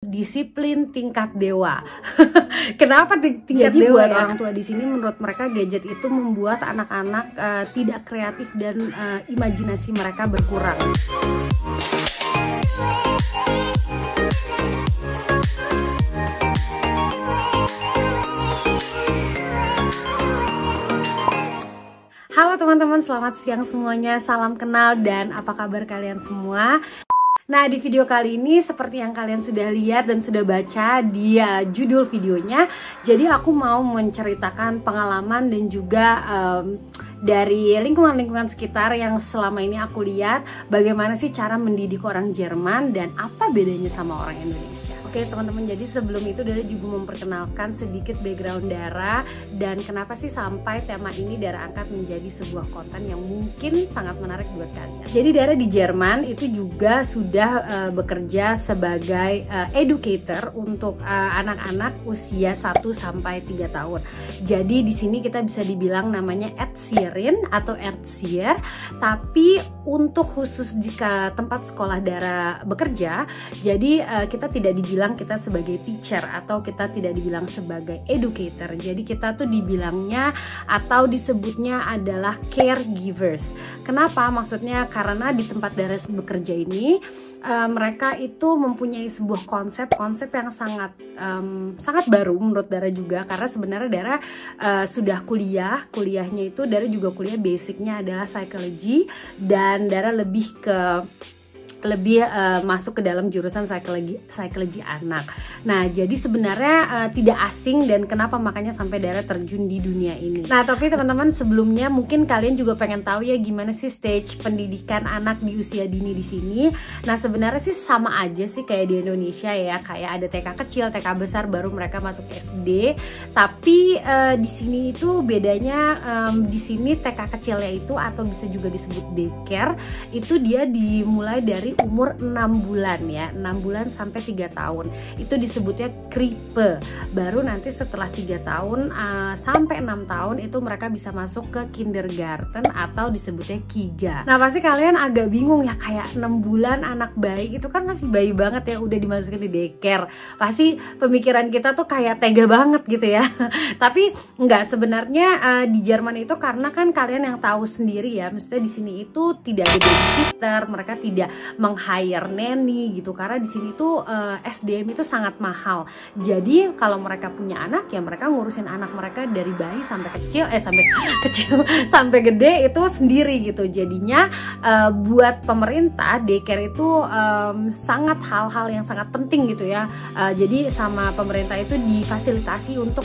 Disiplin tingkat dewa. Kenapa tingkat Jadi dewa buat ya? orang tua di sini menurut mereka gadget itu membuat anak-anak tidak kreatif dan imajinasi mereka berkurang. Halo teman-teman, selamat siang semuanya. Salam kenal dan apa kabar kalian semua? Nah, di video kali ini seperti yang kalian sudah lihat dan sudah baca di judul videonya, jadi aku mau menceritakan pengalaman dan juga dari lingkungan-lingkungan sekitar yang selama ini aku lihat bagaimana sih cara mendidik orang Jerman dan apa bedanya sama orang Indonesia. Oke teman-teman, jadi sebelum itu Dara juga memperkenalkan sedikit background Dara dan kenapa sih sampai tema ini Dara angkat menjadi sebuah konten yang mungkin sangat menarik buat kalian. Jadi Dara di Jerman itu juga sudah bekerja sebagai educator untuk anak-anak usia 1 sampai 3 tahun. Jadi di sini kita bisa dibilang namanya Erzieherin atau Erzieher, tapi untuk khusus jika tempat sekolah Dara bekerja, jadi kita tidak dibilang kita sebagai teacher atau kita tidak dibilang sebagai educator. Jadi kita tuh dibilangnya atau disebutnya adalah caregivers. Kenapa? Maksudnya karena di tempat Dara bekerja ini mereka itu mempunyai sebuah konsep yang sangat baru menurut Dara juga, karena sebenarnya Dara sudah kuliahnya itu Dara juga kuliah basicnya adalah psychology dan Dara lebih masuk ke dalam jurusan psikologi anak. Nah, jadi sebenarnya tidak asing dan kenapa makanya sampai Dara terjun di dunia ini. Nah, tapi teman-teman sebelumnya mungkin kalian juga pengen tahu ya gimana sih stage pendidikan anak di usia dini di sini. Nah, sebenarnya sih sama aja sih kayak di Indonesia ya, kayak ada TK kecil, TK besar baru mereka masuk SD. Tapi di sini itu bedanya di sini TK kecilnya itu atau bisa juga disebut daycare itu dia dimulai dari umur 6 bulan ya, 6 bulan sampai 3 tahun itu disebutnya kripe. Baru nanti setelah 3 tahun sampai 6 tahun itu mereka bisa masuk ke kindergarten atau disebutnya kiga. Nah, pasti kalian agak bingung ya, kayak 6 bulan anak bayi itu kan masih bayi banget ya udah dimasukin di daycare. Pasti pemikiran kita tuh kayak tega banget gitu ya. Tapi enggak, sebenarnya di Jerman itu karena kan kalian yang tahu sendiri ya, maksudnya di sini itu tidak ada babysitter, mereka tidak meng-hire nanny gitu, karena di sini tuh SDM itu sangat mahal. Jadi kalau mereka punya anak ya mereka ngurusin anak mereka dari bayi sampai kecil sampai gede itu sendiri gitu. Jadinya buat pemerintah daycare itu sangat hal-hal yang sangat penting gitu ya. Jadi sama pemerintah itu difasilitasi untuk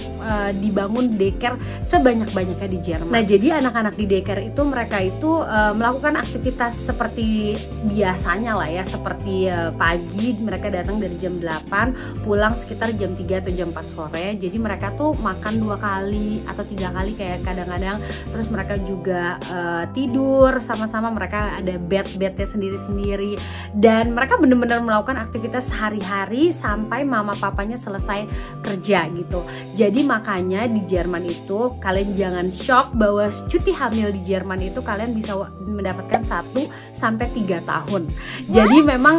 dibangun daycare sebanyak-banyaknya di Jerman. Nah, jadi anak-anak di daycare itu mereka itu melakukan aktivitas seperti biasanya lah ya, seperti pagi mereka datang dari jam 8 pulang sekitar jam 3 atau jam 4 sore. Jadi mereka tuh makan 2 kali atau 3 kali kayak kadang-kadang, terus mereka juga tidur sama-sama, mereka ada bednya sendiri-sendiri dan mereka bener-bener melakukan aktivitas sehari-hari sampai mama papanya selesai kerja gitu. Jadi makanya di Jerman itu kalian jangan shock bahwa cuti hamil di Jerman itu kalian bisa mendapatkan 1 sampai 3 tahun. Jadi memang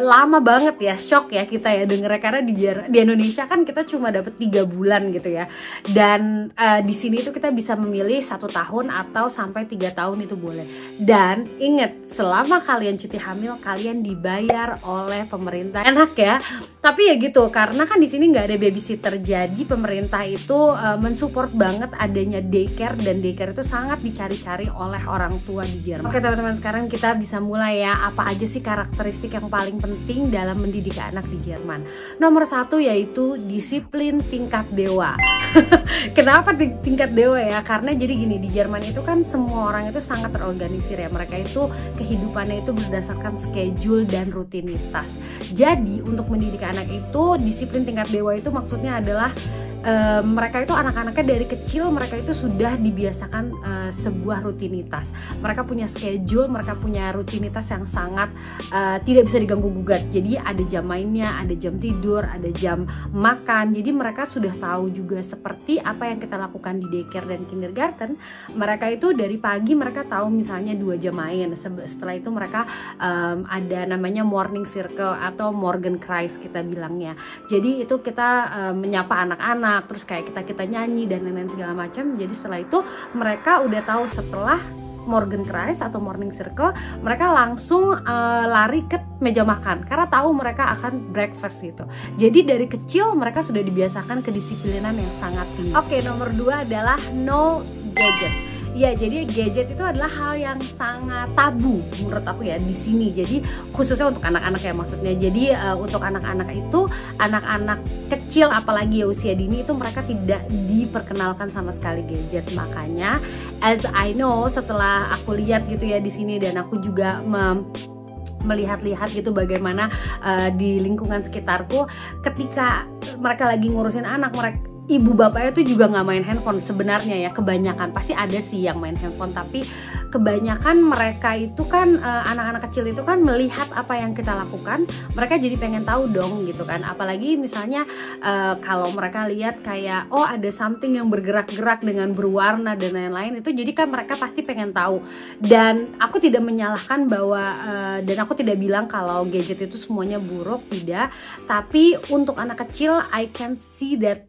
lama banget ya, shock ya kita ya dengernya, karena di Indonesia kan kita cuma dapat 3 bulan gitu ya. Dan di sini itu kita bisa memilih 1 tahun atau sampai 3 tahun itu boleh. Dan ingat, selama kalian cuti hamil kalian dibayar oleh pemerintah. Enak ya. Tapi ya gitu, karena kan di sini nggak ada babysitter, jadi pemerintah itu mensupport banget adanya daycare dan daycare itu sangat dicari-cari oleh orang tua di Jerman. Oke teman-teman, sekarang kita bisa mulai ya, apa aja sih karakteristik yang paling penting dalam mendidik anak di Jerman. Nomor 1 yaitu disiplin tingkat dewa. Kenapa tingkat dewa ya? Karena jadi gini, di Jerman itu kan semua orang itu sangat terorganisir ya. Mereka itu kehidupannya itu berdasarkan schedule dan rutinitas. Jadi untuk mendidik anak itu disiplin tingkat dewa itu maksudnya adalah mereka itu anak-anaknya dari kecil mereka itu sudah dibiasakan sebuah rutinitas. Mereka punya schedule, mereka punya rutinitas yang sangat tidak bisa diganggu gugat. Jadi ada jam mainnya, ada jam tidur, ada jam makan. Jadi mereka sudah tahu juga seperti apa yang kita lakukan di daycare dan kindergarten. Mereka itu dari pagi mereka tahu misalnya 2 jam main. Setelah itu mereka ada namanya morning circle atau Morgan Kreis kita bilangnya. Jadi itu kita menyapa anak-anak, terus kayak kita nyanyi dan lain-lain segala macam. Jadi setelah itu mereka udah tahu setelah Morgan Kreis atau morning circle mereka langsung lari ke meja makan karena tahu mereka akan breakfast gitu. Jadi dari kecil mereka sudah dibiasakan kedisiplinan yang sangat tinggi. Oke, nomor 2 adalah no gadget. Ya, jadi gadget itu adalah hal yang sangat tabu menurut aku ya di sini. Jadi khususnya untuk anak-anak ya maksudnya. Jadi untuk anak-anak itu, anak-anak kecil apalagi ya usia dini itu mereka tidak diperkenalkan sama sekali gadget. Makanya as I know, setelah aku lihat gitu ya di sini dan aku juga melihat-lihat gitu bagaimana di lingkungan sekitarku ketika mereka lagi ngurusin anak, ibu bapaknya tuh juga nggak main handphone sebenarnya ya, kebanyakan. Pasti ada sih yang main handphone, tapi kebanyakan mereka itu kan anak-anak kecil itu kan melihat apa yang kita lakukan, mereka jadi pengen tahu dong gitu kan. Apalagi misalnya kalau mereka lihat kayak oh ada something yang bergerak-gerak dengan berwarna dan lain-lain, itu jadi kan mereka pasti pengen tahu. Dan aku tidak menyalahkan bahwa dan aku tidak bilang kalau gadget itu semuanya buruk, tidak. Tapi untuk anak kecil I can see that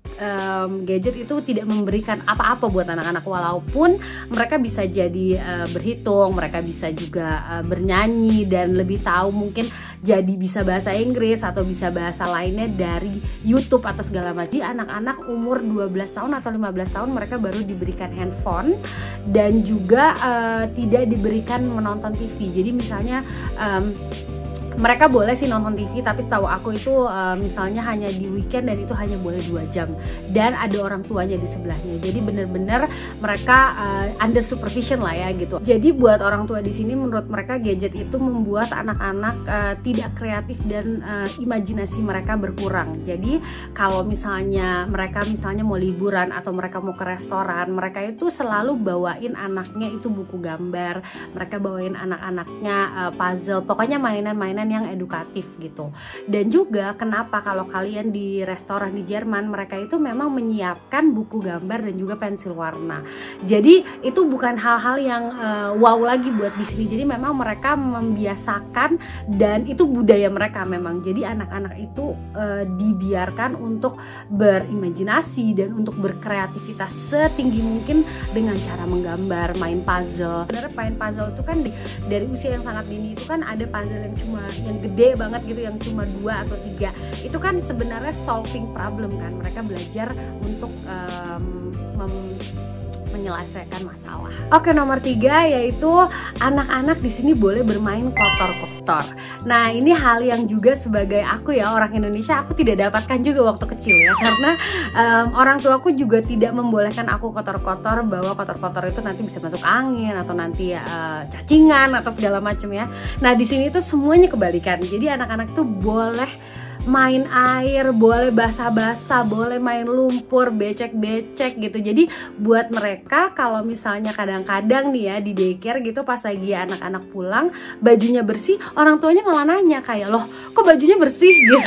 gadget itu tidak memberikan apa-apa buat anak-anak, walaupun mereka bisa jadi berhitung, mereka bisa juga bernyanyi dan lebih tahu mungkin jadi bisa bahasa Inggris atau bisa bahasa lainnya dari YouTube atau segala macam. Di anak-anak umur 12 tahun atau 15 tahun mereka baru diberikan handphone dan juga tidak diberikan menonton TV. Jadi misalnya mereka boleh sih nonton TV, tapi setahu aku itu misalnya hanya di weekend dan itu hanya boleh 2 jam dan ada orang tuanya di sebelahnya. Jadi benar-benar mereka under supervision lah ya gitu. Jadi buat orang tua di sini menurut mereka gadget itu membuat anak-anak tidak kreatif dan imajinasi mereka berkurang. Jadi kalau misalnya mereka mau liburan atau mereka mau ke restoran, mereka itu selalu bawain anaknya itu buku gambar, mereka bawain anak-anaknya puzzle, pokoknya mainan-mainan yang edukatif gitu. Dan juga kenapa kalau kalian di restoran di Jerman mereka itu memang menyiapkan buku gambar dan juga pensil warna. Jadi itu bukan hal-hal yang wow lagi buat di sini. Jadi memang mereka membiasakan dan itu budaya mereka memang. Jadi anak-anak itu dibiarkan untuk berimajinasi dan untuk berkreativitas setinggi mungkin dengan cara menggambar, main puzzle. Sebenarnya main puzzle itu kan dari usia yang sangat dini itu kan ada puzzle yang gede banget gitu, yang cuma 2 atau 3. Itu kan sebenarnya solving problem kan. Mereka belajar untuk menyelesaikan masalah. Oke, nomor 3 yaitu anak-anak di sini boleh bermain kotor-kotor. Nah, ini hal yang juga sebagai aku ya orang Indonesia aku tidak dapatkan juga waktu kecil ya, karena orang tuaku juga tidak membolehkan aku kotor-kotor, bahwa kotor-kotor itu nanti bisa masuk angin atau nanti cacingan atau segala macam ya. Nah, di sini tuh semuanya kebalikan. Jadi anak-anak tuh boleh main air, boleh basah-basah, boleh main lumpur, becek-becek gitu. Jadi buat mereka kalau misalnya kadang-kadang nih ya di daycare gitu pas lagi anak-anak pulang bajunya bersih, orang tuanya malah nanya kayak, loh kok bajunya bersih gitu.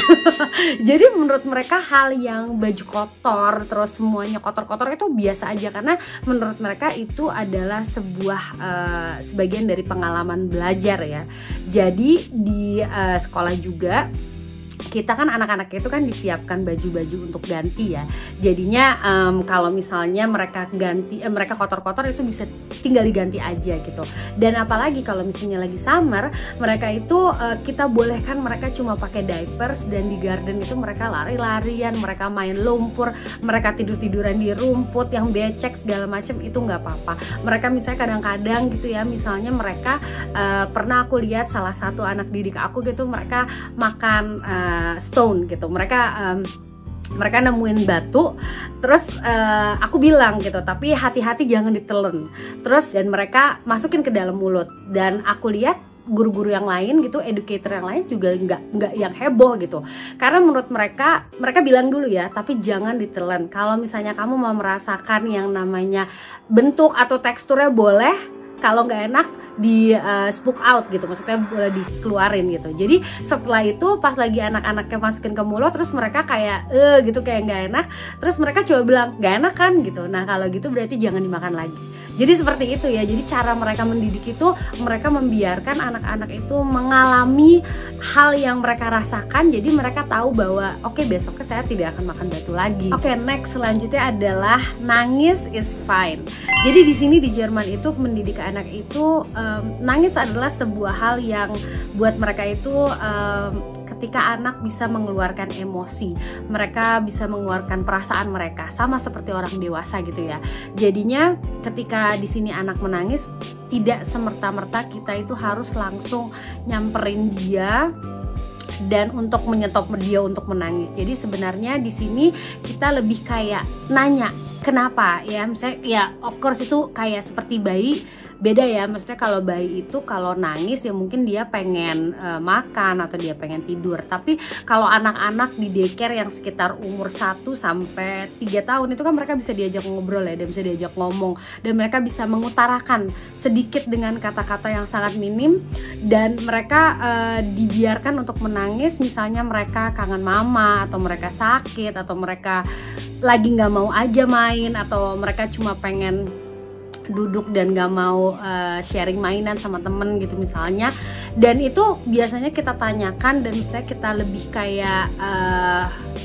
Jadi menurut mereka hal yang baju kotor terus semuanya kotor-kotor itu biasa aja, karena menurut mereka itu adalah sebuah sebagian dari pengalaman belajar ya. Jadi di sekolah juga kita kan anak-anak itu kan disiapkan baju-baju untuk ganti ya. Jadinya kalau misalnya mereka mereka kotor-kotor itu bisa tinggal diganti aja gitu. Dan apalagi kalau misalnya lagi summer, mereka itu kita bolehkan mereka cuma pakai diapers, dan di garden itu mereka lari-larian, mereka main lumpur, mereka tidur-tiduran di rumput yang becek segala macam, itu nggak apa-apa. Mereka misalnya kadang-kadang gitu ya, misalnya mereka pernah aku lihat salah satu anak didik aku gitu, mereka makan stone gitu, mereka nemuin batu, terus aku bilang gitu, tapi hati-hati jangan ditelen, terus dan mereka masukin ke dalam mulut, dan aku lihat guru-guru yang lain gitu, educator yang lain juga nggak yang heboh gitu. Karena menurut mereka bilang dulu ya, tapi jangan ditelan. Kalau misalnya kamu mau merasakan yang namanya bentuk atau teksturnya boleh, kalau nggak enak di spook out gitu, maksudnya boleh dikeluarin gitu. Jadi setelah itu pas lagi anak-anaknya masukin ke mulut, terus mereka kayak gitu, kayak nggak enak, terus mereka coba bilang nggak enak kan gitu. Nah kalau gitu berarti jangan dimakan lagi. Jadi seperti itu ya. Jadi cara mereka mendidik itu, mereka membiarkan anak-anak itu mengalami hal yang mereka rasakan. Jadi mereka tahu bahwa oke, besoknya saya tidak akan makan batu lagi. Oke, next selanjutnya adalah nangis is fine. Jadi di sini di Jerman itu mendidik anak itu nangis adalah sebuah hal yang buat mereka itu ketika anak bisa mengeluarkan emosi, mereka bisa mengeluarkan perasaan mereka, sama seperti orang dewasa gitu ya. Jadinya ketika di sini anak menangis, tidak semerta-merta kita itu harus langsung nyamperin dia dan untuk menyetop dia untuk menangis. Jadi sebenarnya di sini kita lebih kayak nanya kenapa ya, misalnya ya of course itu kayak seperti bayi, beda ya. Maksudnya kalau bayi itu kalau nangis ya mungkin dia pengen makan atau dia pengen tidur. Tapi kalau anak-anak di daycare yang sekitar umur 1 sampai 3 tahun itu kan mereka bisa diajak ngobrol ya, dan bisa diajak ngomong, dan mereka bisa mengutarakan sedikit dengan kata-kata yang sangat minim, dan mereka dibiarkan untuk menangis. Misalnya mereka kangen mama, atau mereka sakit, atau mereka lagi nggak mau aja main, atau mereka cuma pengen duduk dan gak mau sharing mainan sama temen gitu misalnya. Dan itu biasanya kita tanyakan, dan misalnya kita lebih kayak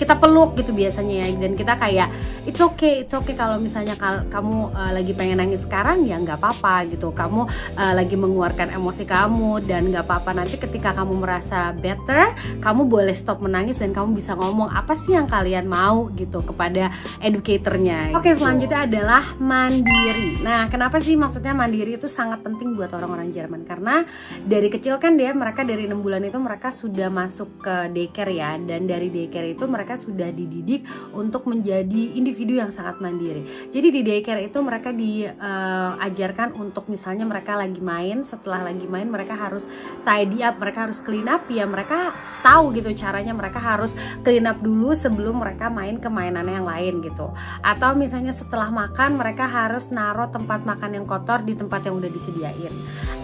kita peluk gitu biasanya ya, dan kita kayak it's okay kalau misalnya kamu lagi pengen nangis sekarang ya nggak apa-apa gitu, kamu lagi mengeluarkan emosi kamu dan nggak apa-apa. Nanti ketika kamu merasa better, kamu boleh stop menangis dan kamu bisa ngomong apa sih yang kalian mau gitu kepada educatornya. Oke, selanjutnya adalah mandiri. Nah, kenapa sih maksudnya mandiri itu sangat penting buat orang-orang Jerman? Karena dari kecil kan mereka dari 6 bulan itu mereka sudah masuk ke daycare ya, dan dari daycare itu mereka sudah dididik untuk menjadi individu yang sangat mandiri. Jadi di daycare itu mereka diajarkan untuk misalnya mereka lagi main, setelah lagi main mereka harus tidy up, mereka harus clean up ya, mereka tahu gitu caranya, mereka harus clean up dulu sebelum mereka main ke mainannya yang lain gitu. Atau misalnya setelah makan mereka harus naruh tempat makan yang kotor di tempat yang udah disediain.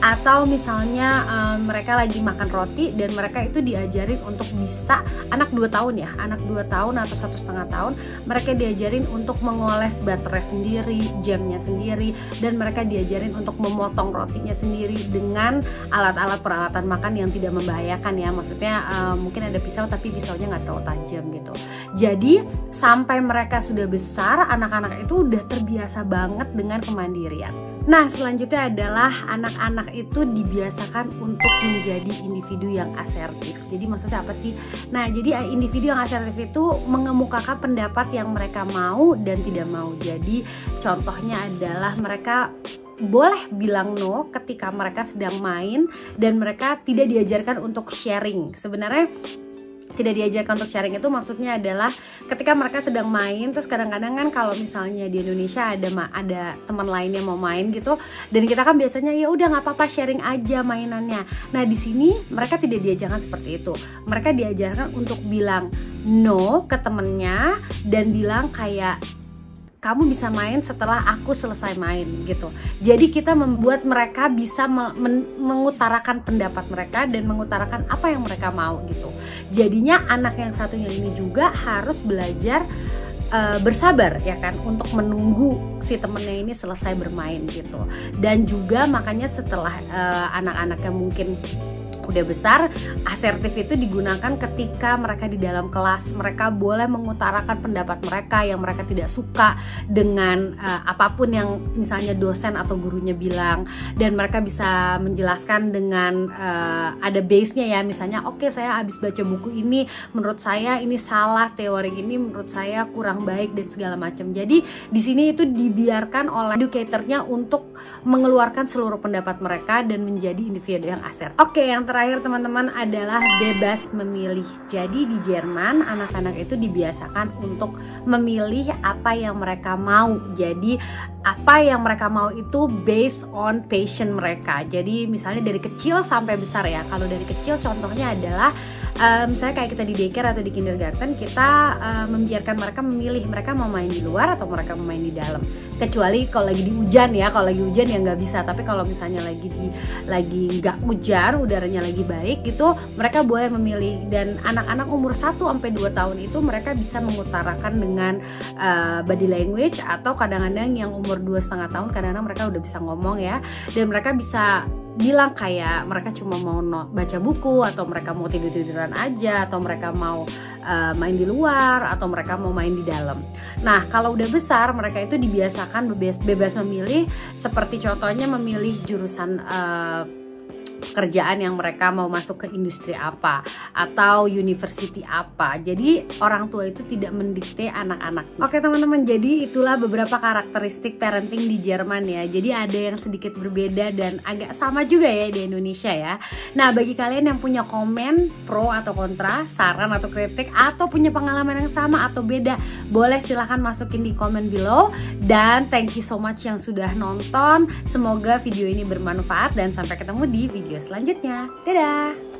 Atau misalnya mereka lagi makan roti dan mereka itu diajarin untuk bisa, anak 2 tahun ya, anak 2 tahun atau 1,5 tahun, mereka diajarin untuk mengoles baterai sendiri, jamnya sendiri, dan mereka diajarin untuk memotong rotinya sendiri dengan alat-alat peralatan makan yang tidak membahayakan ya. Maksudnya mungkin ada pisau tapi pisaunya nggak terlalu tajam gitu. Jadi sampai mereka sudah besar, anak-anak itu udah terbiasa banget dengan kemandirian. Nah, selanjutnya adalah anak-anak itu dibiasakan untuk menjadi individu yang asertif. Jadi maksudnya apa sih? Nah, jadi individu yang asertif itu mengemukakan pendapat yang mereka mau dan tidak mau. Jadi contohnya adalah mereka boleh bilang no ketika mereka sedang main, dan mereka tidak diajarkan untuk sharing. Sebenarnya tidak diajarkan untuk sharing itu maksudnya adalah ketika mereka sedang main, terus kadang-kadang kan kalau misalnya di Indonesia ada teman lain yang mau main gitu, dan kita kan biasanya ya udah nggak apa-apa sharing aja mainannya. Nah di sini mereka tidak diajarkan seperti itu. Mereka diajarkan untuk bilang no ke temennya, dan bilang kayak kamu bisa main setelah aku selesai main gitu. Jadi kita membuat mereka bisa mengutarakan pendapat mereka dan mengutarakan apa yang mereka mau gitu. Jadinya anak yang satunya ini juga harus belajar bersabar ya kan, untuk menunggu si temennya ini selesai bermain gitu. Dan juga makanya setelah anak-anaknya mungkin udah besar, asertif itu digunakan ketika mereka di dalam kelas. Mereka boleh mengutarakan pendapat mereka yang mereka tidak suka dengan apapun yang misalnya dosen atau gurunya bilang, dan mereka bisa menjelaskan dengan ada base-nya ya. Misalnya oke, saya habis baca buku ini, menurut saya ini salah, teori ini menurut saya kurang baik dan segala macam. Jadi di sini itu dibiarkan oleh educatornya untuk mengeluarkan seluruh pendapat mereka dan menjadi individu yang asertif. Oke, yang terakhir terakhir teman-teman adalah bebas memilih. Jadi di Jerman anak-anak itu dibiasakan untuk memilih apa yang mereka mau. Jadi apa yang mereka mau itu based on passion mereka. Jadi misalnya dari kecil sampai besar ya. Kalau dari kecil contohnya adalah misalnya kayak kita di daycare atau di kindergarten, kita membiarkan mereka memilih mereka mau main di luar atau mereka mau main di dalam. Kecuali kalau lagi di hujan ya, kalau lagi hujan ya nggak bisa. Tapi kalau misalnya lagi nggak hujan, udaranya lagi baik gitu, mereka boleh memilih. Dan anak-anak umur 1-2 tahun itu mereka bisa mengutarakan dengan body language, atau kadang-kadang yang umur 2,5 tahun kadang-kadang mereka udah bisa ngomong ya, dan mereka bisa bilang kayak mereka cuma mau baca buku, atau mereka mau tidur-tiduran aja, atau mereka mau main di luar, atau mereka mau main di dalam. Nah kalau udah besar mereka itu dibiasakan bebas memilih, seperti contohnya memilih jurusan kerjaan yang mereka mau masuk ke industri apa atau university apa. Jadi orang tua itu tidak mendikte anak-anak. Oke teman-teman, jadi itulah beberapa karakteristik parenting di Jerman ya. Jadi ada yang sedikit berbeda dan agak sama juga ya di Indonesia ya. Nah bagi kalian yang punya komen pro atau kontra, saran atau kritik, atau punya pengalaman yang sama atau beda, boleh silahkan masukin di komen below. Dan thank you so much yang sudah nonton. Semoga video ini bermanfaat dan sampai ketemu di video selanjutnya. Dadah!